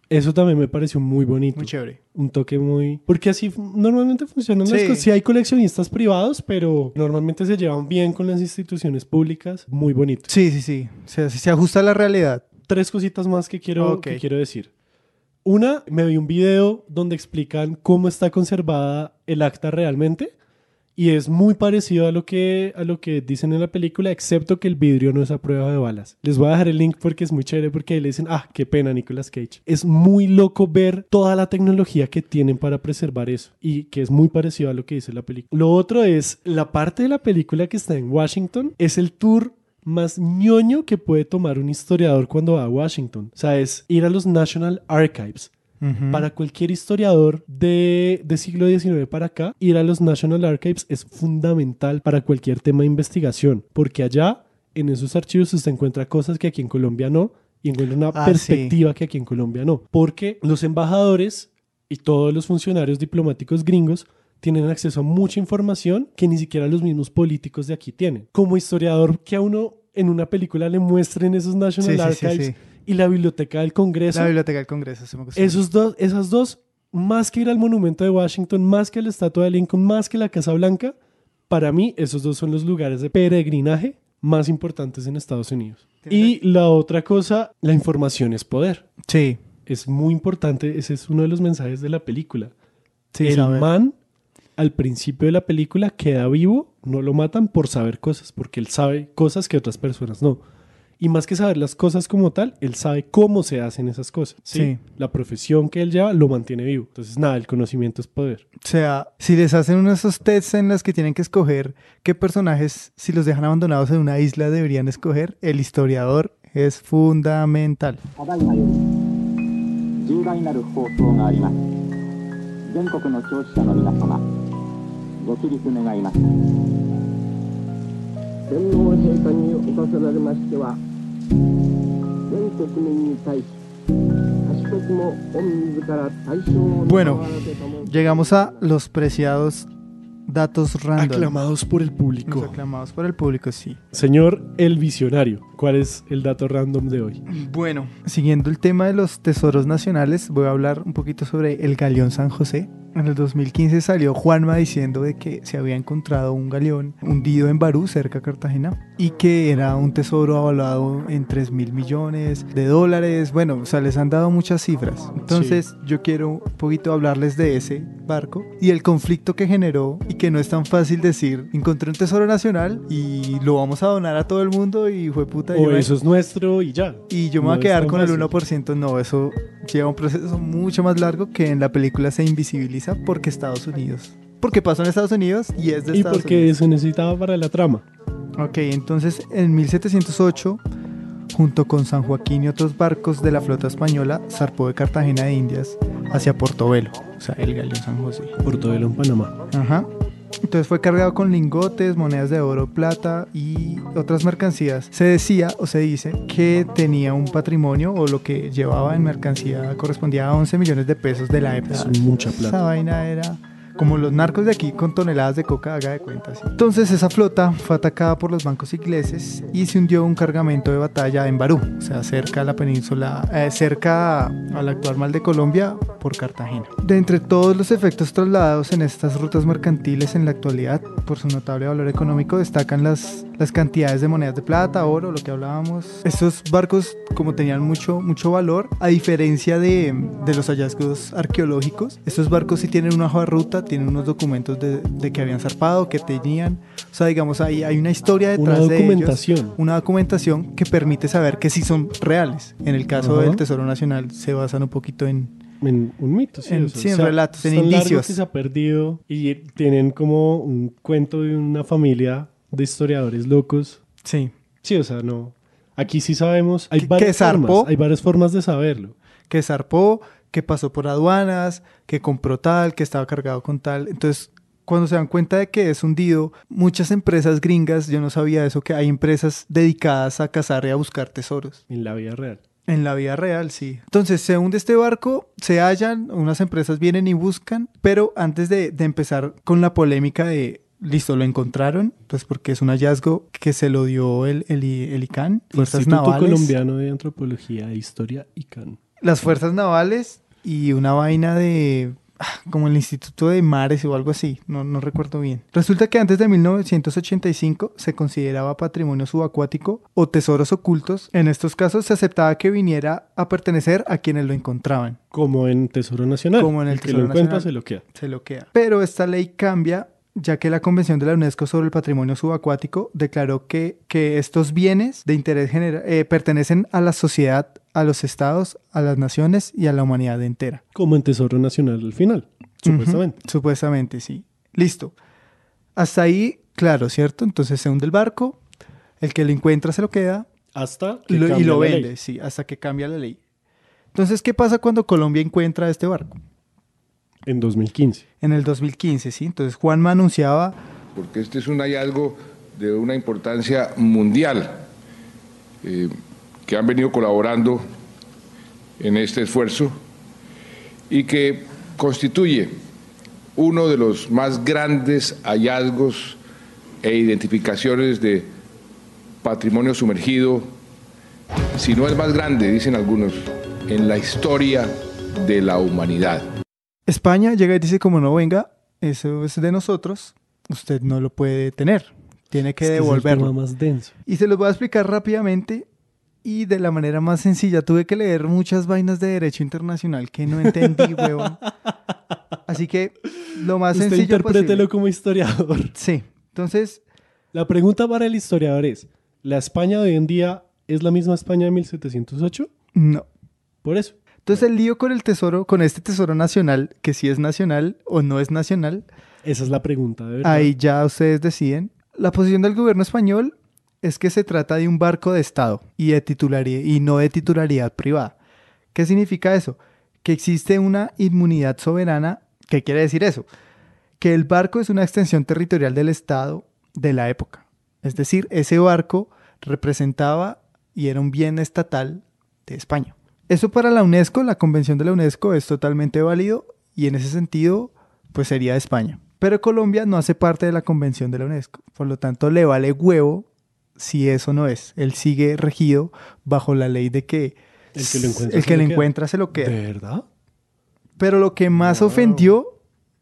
A: Eso también me pareció muy bonito.
B: Muy chévere.
A: Un toque muy... Porque así normalmente funcionan las
B: Sí.
A: cosas. Sí hay coleccionistas privados, pero normalmente se llevan bien con las instituciones públicas. Muy bonito.
B: Sí, sí, sí. Se ajusta a la realidad.
A: 3 cositas más que
B: Ok.
A: quiero decir. Una, me vi un video donde explican cómo está conservada el acta realmente. Y es muy parecido a lo que dicen en la película, excepto que el vidrio no es a prueba de balas. Les voy a dejar el link porque es muy chévere, porque ahí le dicen, qué pena, Nicolas Cage. Es muy loco ver toda la tecnología que tienen para preservar eso y que es muy parecido a lo que dice la película. Lo otro es, la parte de la película que está en Washington es el tour más ñoño que puede tomar un historiador cuando va a Washington. O sea, es ir a los National Archives.
B: Ujú.
A: Para cualquier historiador de siglo XIX para acá, ir a los National Archives es fundamental para cualquier tema de investigación, porque allá, en esos archivos, usted encuentra cosas que aquí en Colombia no, y encuentra una perspectiva que aquí en Colombia no, porque los embajadores y todos los funcionarios diplomáticos gringos tienen acceso a mucha información que ni siquiera los mismos políticos de aquí tienen. Como historiador, que a uno en una película le muestren esos National
B: Sí, sí, sí,
A: Archives
B: sí.
A: y la Biblioteca del Congreso.
B: La Biblioteca del Congreso, se me gustó.
A: Esas dos, más que ir al Monumento de Washington, más que la Estatua de Lincoln, más que la Casa Blanca, para mí esos dos son los lugares de peregrinaje más importantes en Estados Unidos. Y la otra cosa, la información es poder.
B: Sí,
A: Es muy importante, ese es uno de los mensajes de la película.
B: sí,
A: El
B: saber.
A: man, al principio de la película, queda vivo, no lo matan por saber cosas, porque él sabe cosas que otras personas no. Y más que saber las cosas como tal, él sabe cómo se hacen esas cosas. ¿sí?
B: Sí.
A: La profesión que él lleva lo mantiene vivo. Entonces, nada, el conocimiento es poder.
B: O sea, si les hacen uno de esos tests en los que tienen que escoger qué personajes, si los dejan abandonados en una isla, deberían escoger, el historiador es fundamental.
E: ただいまより重大なる放送があります。全国の聴取者の皆様、ご起立願います。天皇陛下におかせられましては、全国民に対し、賢くも御自ら対象を
B: Bueno,
E: 賜らせたもの
B: llegamos a los preciados datos random.
A: Aclamados por el
B: Los
A: público.
B: aclamados por el público, sí.
A: Señor El Visionario, ¿cuál es el dato random de hoy?
B: Bueno, siguiendo el tema de los tesoros nacionales, voy a hablar un poquito sobre el galeón San José. En el 2015 salió Juanma diciendo de que se había encontrado un galeón hundido en Barú, cerca de Cartagena, y que era un tesoro avaluado en 3.000 millones de dólares. Bueno, o sea, les han dado muchas cifras. Entonces, yo quiero un poquito hablarles de ese barco y el conflicto que generó, y que no es tan fácil decir, encontré un tesoro nacional y lo vamos a donar a todo el mundo y fue puta.
A: O eso es nuestro y ya.
B: Y yo me
A: No
B: voy a
A: es
B: quedar
A: tan
B: con el
A: fácil.
B: 1%. No, eso lleva un proceso mucho más largo que en la película se invisibiliza porque Estados Unidos. Porque pasó en Estados Unidos y es de
A: Y
B: Estados
A: porque
B: Unidos.
A: se necesitaba para la trama.
B: Ok, entonces en 1708, junto con San Joaquín y otros barcos de la flota española, zarpó de Cartagena de Indias hacia Portobelo, o sea, el galeón San José.
A: Portobelo en Panamá.
B: Ajá. Entonces fue cargado con lingotes, monedas de oro, plata y otras mercancías. Se decía o se dice que tenía un patrimonio, o lo que llevaba en mercancía correspondía a 11 millones de pesos de la época.
A: Es mucha
B: Esa
A: plata.
B: vaina era como los narcos de aquí con toneladas de coca, haga de cuenta. ¿sí? Entonces esa flota fue atacada por los bancos ingleses y se hundió un cargamento de batalla en Barú, o sea, cerca a la península, cerca al actual Mar de Colombia, por Cartagena. De entre todos los efectos trasladados en estas rutas mercantiles en la actualidad, por su notable valor económico, destacan las cantidades de monedas de plata, oro, lo que hablábamos. Estos barcos, como tenían mucho valor, a diferencia de los hallazgos arqueológicos, estos barcos sí tienen una hoja de ruta, tienen unos documentos de que habían zarpado, que tenían, o sea, digamos, hay una historia detrás
A: Una
B: de ellos,
A: documentación.
B: una documentación que permite saber que sí son reales. En el caso
A: Ajá.
B: del Tesoro Nacional se basan un poquito en
A: Un mito, sí.
B: En-
A: o sea,
B: sí, en
A: o sea,
B: relatos, en
A: es tan largo
B: indicios.
A: que se ha perdido y tienen como un cuento de una familia de historiadores locos.
B: sí,
A: Sí, o sea, no. Aquí sí sabemos. Hay
B: Que
A: varias
B: zarpó.
A: formas. Hay varias formas de saberlo.
B: que zarpó, que pasó por aduanas, que compró tal, que estaba cargado con tal. Entonces, cuando se dan cuenta de que es hundido, muchas empresas gringas, yo no sabía eso, que hay empresas dedicadas a cazar y a buscar tesoros.
A: En la vida real.
B: En la vida real, sí. Entonces se hunde este barco, se hallan, unas empresas vienen y buscan, pero antes de empezar con la polémica de, listo, lo encontraron, pues porque es un hallazgo que se lo dio el ICANN, Fuerzas
A: Instituto
B: Navales.
A: Colombiano de Antropología e Historia, ICANN.
B: Las Fuerzas Navales y una vaina de... como el Instituto de Mares o algo así, no recuerdo bien. Resulta que antes de 1985 se consideraba patrimonio subacuático o tesoros ocultos. En estos casos se aceptaba que viniera a pertenecer a quienes lo encontraban.
A: Como en Tesoro Nacional.
B: Como en el
A: que
B: Tesoro
A: lo encuentra
B: Nacional.
A: se lo queda.
B: Se lo queda. Pero esta ley cambia, ya que la Convención de la UNESCO sobre el Patrimonio Subacuático declaró que estos bienes de interés general pertenecen a la sociedad, a los estados, a las naciones y a la humanidad entera.
A: Como en Tesoro Nacional al final, supuestamente.
B: Ujú, supuestamente, sí. Listo. Hasta ahí, claro, ¿cierto? Entonces se hunde el barco, el que lo encuentra se lo queda
A: Hasta que
B: y
A: cambia
B: lo
A: la
B: vende,
A: ley.
B: sí, hasta que cambia la ley. Entonces, ¿qué pasa cuando Colombia encuentra este barco?
A: En 2015.
B: En el 2015, ¿sí? Entonces Juanma anunciaba...
F: Porque este es un hallazgo de una importancia mundial, que han venido colaborando en este esfuerzo y que constituye uno de los más grandes hallazgos e identificaciones de patrimonio sumergido, si no el más grande, dicen algunos, en la historia de la humanidad.
B: España llega y dice, como no venga, eso es de nosotros, usted no lo puede tener, tiene que
A: Es el
B: devolverlo.
A: tema más denso.
B: Y se los voy a explicar rápidamente y de la manera más sencilla. Tuve que leer muchas vainas de derecho internacional que no entendí, huevón. Así que lo más
A: Usted
B: sencillo
A: interprételo
B: posible.
A: como historiador.
B: Sí, entonces,
A: La pregunta para el historiador es, ¿la España de hoy en día es la misma España de 1708?
B: no.
A: Por eso.
B: Entonces el lío con el tesoro, con este tesoro nacional, que si es nacional o no es nacional,
A: Esa es la pregunta, de verdad.
B: ahí ya ustedes deciden. La posición del gobierno español es que se trata de un barco de Estado y no de titularidad privada. ¿Qué significa eso? Que existe una inmunidad soberana. ¿Qué quiere decir eso? Que el barco es una extensión territorial del Estado de la época. Es decir, ese barco representaba y era un bien estatal de España. Eso para la UNESCO, la Convención de la UNESCO, es totalmente válido y en ese sentido, pues sería de España. Pero Colombia no hace parte de la Convención de la UNESCO. Por lo tanto, le vale huevo si eso no es. Él sigue regido bajo la ley de que
A: El que lo encuentra
B: se lo queda.
A: ¿De verdad?
B: Pero lo que más
A: Wow.
B: ofendió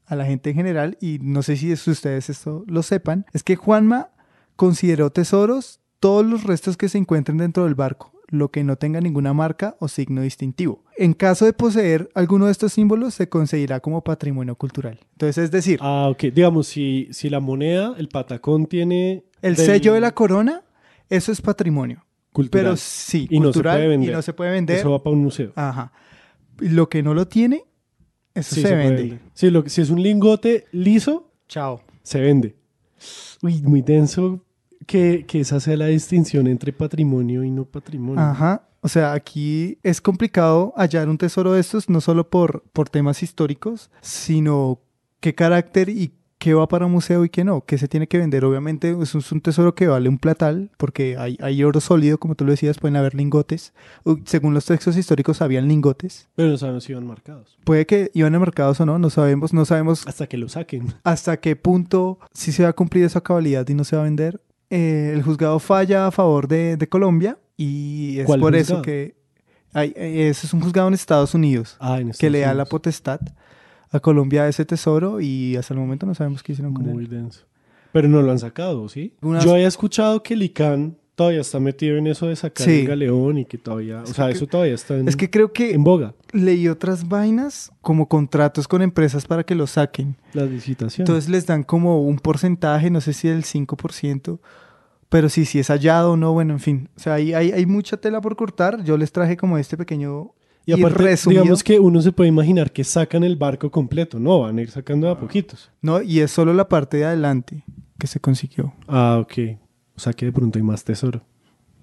B: a la gente en general, y no sé si ustedes esto lo sepan, es que Juanma consideró tesoros todos los restos que se encuentren dentro del barco, lo que no tenga ninguna marca o signo distintivo. En caso de poseer alguno de estos símbolos, se considerará como patrimonio cultural. Entonces, es decir,
A: Ah, ok. Digamos, si la moneda, el patacón tiene...
B: el
A: del-
B: sello de la corona, eso es patrimonio.
A: cultural.
B: Pero sí,
A: Y no se
B: cultural
A: puede vender.
B: y no se puede vender.
A: Eso va para un museo.
B: Ajá. Y lo que no lo tiene, eso
A: Sí,
B: se
A: puede
B: vende.
A: vender. Sí, si es un lingote liso,
B: Chao.
A: se vende. Uy, muy denso que esa sea la distinción entre patrimonio y no patrimonio.
B: Ajá. O sea, aquí es complicado hallar un tesoro de estos, no solo por temas históricos, sino qué carácter y qué va para un museo y qué no, qué se tiene que vender. Obviamente es un tesoro que vale un platal, porque hay oro sólido, como tú lo decías, pueden haber lingotes. Según los textos históricos, habían lingotes.
A: Pero no sabemos si iban marcados.
B: Puede que iban a mercados o no, no sabemos
A: Hasta que lo saquen.
B: hasta qué punto si se va a cumplir esa cabalidad y no se va a vender. El juzgado falla a favor de Colombia y es
A: ¿Cuál
B: por
A: juzgado?
B: eso que ese es un juzgado en Estados Unidos
A: Ah, en
B: que le da
A: Estados
B: la
A: Unidos.
B: potestad a Colombia a ese tesoro y hasta el momento no sabemos qué hicieron con
A: Muy
B: él.
A: denso. Pero no lo han sacado, ¿sí?
B: Unas-
A: Yo había escuchado que el ICANN todavía está metido en eso de sacar
B: Sí.
A: el galeón y que todavía... O sea,
B: que-
A: eso todavía está
B: Es que creo que
A: en boga.
B: leí otras vainas como contratos con empresas para que lo saquen.
A: La licitación.
B: Entonces les dan como un porcentaje, no sé si el 5%, pero sí, si es hallado o no, bueno, en fin. O sea, hay mucha tela por cortar. Yo les traje como este pequeño
A: y aparte,
B: resumido,
A: digamos que uno se puede imaginar que sacan el barco completo. No, van a ir sacando de a poquitos.
B: ¿no? Y es solo la parte de adelante que se consiguió.
A: Ah, ok. O sea que de pronto hay más tesoro.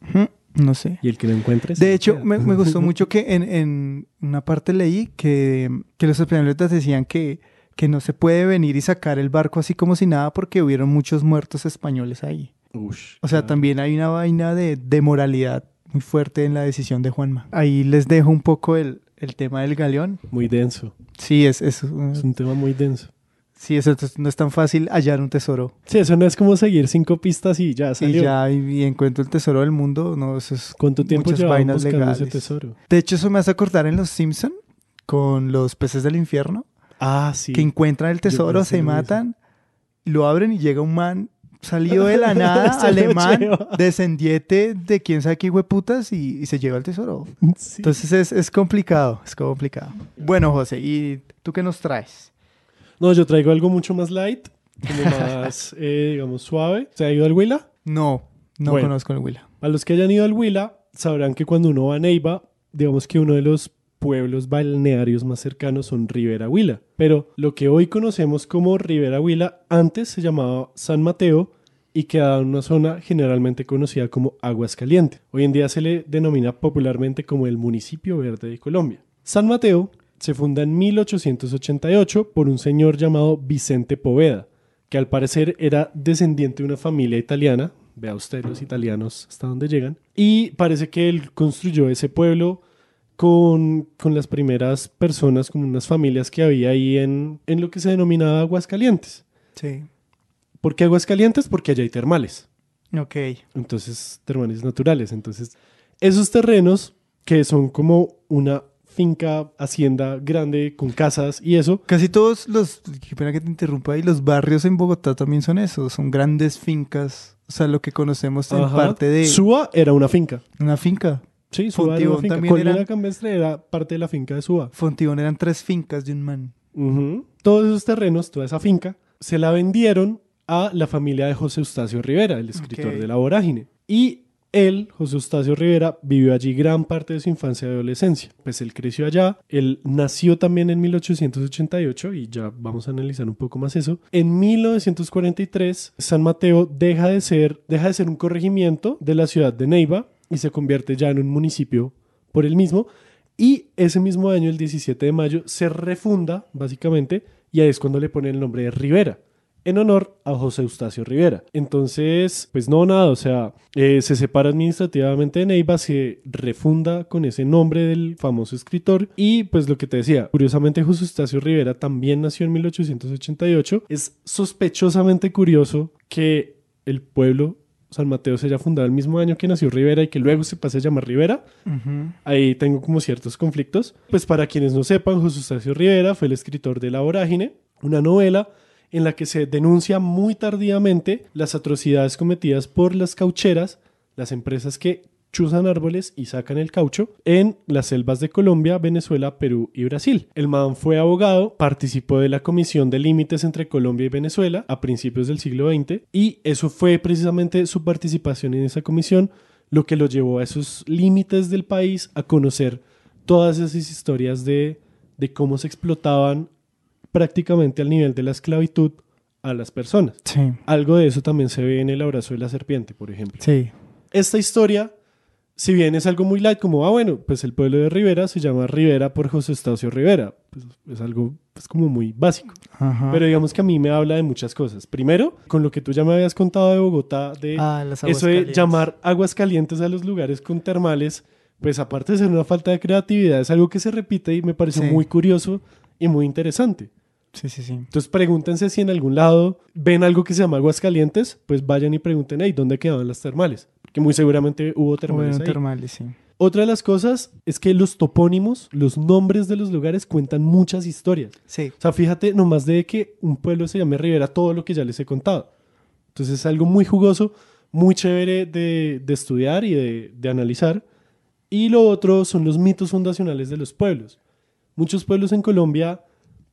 B: Ujú, no sé.
A: Y el que lo encuentre... se
B: De
A: lo
B: hecho,
A: queda.
B: me gustó mucho que en una parte leí que los españoles decían que que no se puede venir y sacar el barco así como si nada porque hubieron muchos muertos españoles ahí.
A: Ush,
B: O sea,
A: claro.
B: también hay una vaina de moralidad muy fuerte en la decisión de Juanma. Ahí les dejo un poco el tema del galeón.
A: Muy denso.
B: Sí,
A: Es un tema muy denso.
B: sí, eso no es tan fácil hallar un tesoro.
A: Sí, eso no es como seguir 5 pistas y ya
B: Y
A: salió.
B: ya y encuentro el tesoro del mundo, no, eso es
A: ¿Cuánto tiempo
B: muchas
A: llevaban
B: vainas
A: buscando
B: legales.
A: ese tesoro?
B: De hecho, eso me hace acordar en Los Simpson con los peces del infierno,
A: Ah, sí.
B: que encuentran el tesoro,
A: pensé
B: se
A: lo mismo.
B: matan, lo abren y llega un man salido de la nada,
A: Se lo
B: alemán,
A: lleva.
B: descendiente de quién sabe qué hueputas y se lleva el tesoro.
A: Sí.
B: Entonces es complicado, es complicado. Bueno, José, ¿y tú qué nos traes?
A: No, yo traigo algo mucho más light, como más, digamos, suave. ¿Se ha ido al Huila?
B: No
A: Bueno.
B: conozco el Huila.
A: A los que hayan ido al Huila sabrán que cuando uno va a Neiva, digamos que uno de los pueblos balnearios más cercanos son Ribera Huila. Pero lo que hoy conocemos como Ribera Huila antes se llamaba San Mateo y quedaba en una zona generalmente conocida como Aguascalientes. Hoy en día se le denomina popularmente como el municipio verde de Colombia. San Mateo se funda en 1888 por un señor llamado Vicente Poveda, que al parecer era descendiente de una familia italiana. Vea usted los italianos hasta dónde llegan. Y parece que él construyó ese pueblo con las primeras personas, como unas familias que había ahí en lo que se denominaba Aguascalientes.
B: Sí.
A: ¿Por qué Aguascalientes? Porque allá hay termales.
B: Ok.
A: Entonces, termales naturales. Entonces, esos terrenos que son como una finca, hacienda grande con casas y eso.
B: Casi todos qué pena que te interrumpa ahí, los barrios en Bogotá también son eso, son grandes fincas, o sea, lo que conocemos en
A: Ajá.
B: parte de
A: Suba era una finca.
B: una finca.
A: Sí, Suba era una
B: Fontibón
A: finca.
B: también
A: Colina
B: era-
A: Campestre era parte de la finca de Suba.
B: Fontibón eran 3 fincas de un man.
A: Ujú. Todos esos terrenos, toda esa finca, se la vendieron a la familia de José Eustacio Rivera, el escritor
B: Ok.
A: de La Vorágine. Y él, José Eustacio Rivera, vivió allí gran parte de su infancia y adolescencia. Pues él creció allá, él nació también en 1888 y ya vamos a analizar un poco más eso. En 1943, San Mateo deja de ser un corregimiento de la ciudad de Neiva y se convierte ya en un municipio por él mismo. Y ese mismo año, el 17 de mayo, se refunda, básicamente, y ahí es cuando le ponen el nombre de Rivera, en honor a José Eustacio Rivera. Entonces, pues no, nada, o sea, se separa administrativamente de Neiva, se refunda con ese nombre del famoso escritor, y pues lo que te decía, curiosamente José Eustacio Rivera también nació en 1888. Es sospechosamente curioso que el pueblo San Mateo se haya fundado el mismo año que nació Rivera y que luego se pase a llamar Rivera. Ahí tengo como ciertos conflictos. Pues para quienes no sepan, José Eustacio Rivera fue el escritor de La Vorágine, una novela en la que se denuncia muy tardíamente las atrocidades cometidas por las caucheras, las empresas que chuzan árboles y sacan el caucho en las selvas de Colombia, Venezuela, Perú y Brasil. El man fue abogado, participó de la Comisión de Límites entre Colombia y Venezuela a principios del siglo XX y eso fue precisamente su participación en esa comisión lo que lo llevó a esos límites del país a conocer todas esas historias de cómo se explotaban prácticamente al nivel de la esclavitud a las personas.
B: Sí,
A: Algo de eso también se ve en El abrazo de la serpiente, por ejemplo.
B: sí.
A: Esta historia, si bien es algo muy light, como, bueno, pues el pueblo de Rivera se llama Rivera por José Eustacio Rivera. Pues es algo pues, como muy básico.
B: Ajá.
A: Pero digamos que a mí me habla de muchas cosas. Primero, con lo que tú ya me habías contado de Bogotá, de
B: Las
A: eso de
B: Aguascalientes.
A: llamar aguas calientes a los lugares con termales, pues aparte de ser una falta de creatividad, es algo que se repite y me pareció
B: Sí.
A: muy curioso y muy interesante.
B: Sí, sí, sí.
A: Entonces pregúntense si en algún lado ven algo que se llama Aguascalientes, pues vayan y pregunten, hey, ¿dónde quedaban las termales? Porque muy seguramente hubo termales
B: Bueno,
A: ahí.
B: termales, sí.
A: Otra de las cosas es que los topónimos, los nombres de los lugares cuentan muchas historias.
B: Sí.
A: O sea, fíjate nomás de que un pueblo se llame Rivera, todo lo que ya les he contado. Entonces es algo muy jugoso, muy chévere de estudiar y de analizar. Y lo otro son los mitos fundacionales de los pueblos. Muchos pueblos en Colombia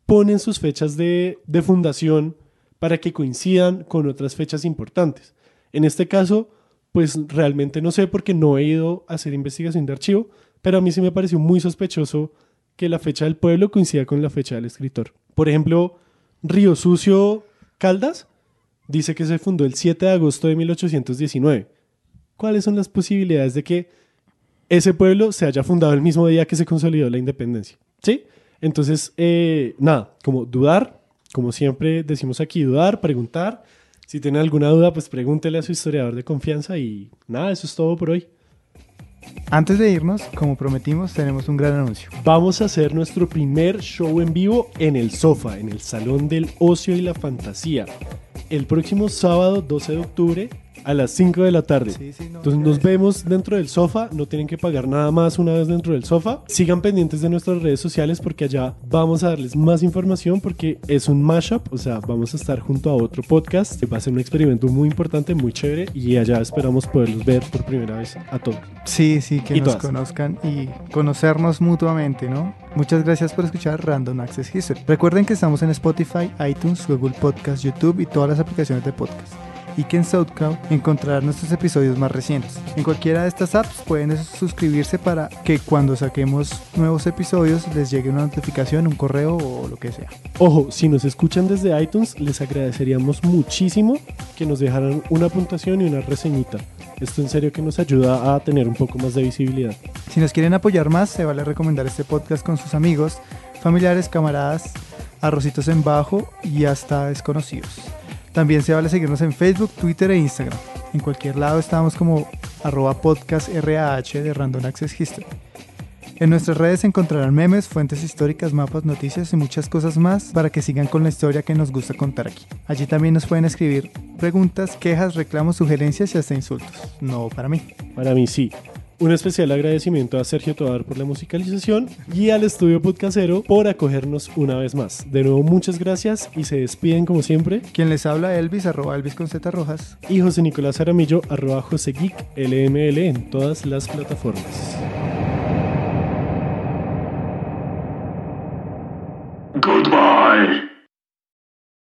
A: ponen sus fechas de fundación para que coincidan con otras fechas importantes. En este caso, pues realmente no sé porque no he ido a hacer investigación de archivo, pero a mí sí me pareció muy sospechoso que la fecha del pueblo coincida con la fecha del escritor. Por ejemplo, Río Sucio Caldas dice que se fundó el 7 de agosto de 1819. ¿Cuáles son las posibilidades de que ese pueblo se haya fundado el mismo día que se consolidó la independencia? ¿Sí? Entonces, nada, como dudar, Como siempre decimos aquí, dudar, preguntar. Si tienen alguna duda, pues pregúntele a su historiador de confianza y nada, eso es todo por hoy.
B: Antes de irnos, como prometimos, tenemos un gran anuncio.
A: Vamos a hacer nuestro primer show en vivo en el Sofá, en el Salón del Ocio y la Fantasía, el próximo sábado 12 de octubre a las 5 de la tarde. Entonces nos vemos dentro del Sofá, no tienen que pagar nada más una vez dentro del Sofá. Sigan pendientes de nuestras redes sociales porque allá vamos a darles más información porque es un mashup, o sea, vamos a estar junto a otro podcast. Va a ser un experimento muy importante, muy chévere y allá esperamos poderlos ver por primera vez a todos.
B: Sí, que
A: Y
B: nos
A: todas.
B: conozcan y conocernos mutuamente, ¿no? Muchas gracias por escuchar Random Access History. Recuerden que estamos en Spotify, iTunes, Google Podcast, YouTube y todas las aplicaciones de podcast. Y que en SoundCloud encontrarán nuestros episodios más recientes. En cualquiera de estas apps pueden suscribirse para que cuando saquemos nuevos episodios les llegue una notificación, un correo o lo que sea.
A: Ojo, si nos escuchan desde iTunes, les agradeceríamos muchísimo que nos dejaran una puntuación y una reseñita. Esto en serio que nos ayuda a tener un poco más de visibilidad.
B: Si nos quieren apoyar más, se vale recomendar este podcast con sus amigos, familiares, camaradas, arrocitos en bajo y hasta desconocidos. También se vale seguirnos en Facebook, Twitter e Instagram. En cualquier lado estamos como @podcastrah de Random Access History. En nuestras redes encontrarán memes, fuentes históricas, mapas, noticias y muchas cosas más para que sigan con la historia que nos gusta contar aquí. Allí también nos pueden escribir preguntas, quejas, reclamos, sugerencias y hasta insultos. No para mí.
A: Para mí sí. Un especial agradecimiento a Sergio Tovar por la musicalización y al Estudio Podcastero por acogernos una vez más. De nuevo, muchas gracias y se despiden como siempre.
B: Quien les habla, Elvis, @Elvis con Z Rojas.
A: Y José Nicolás Aramillo, @JoseGeekLML en todas las plataformas.
G: Goodbye.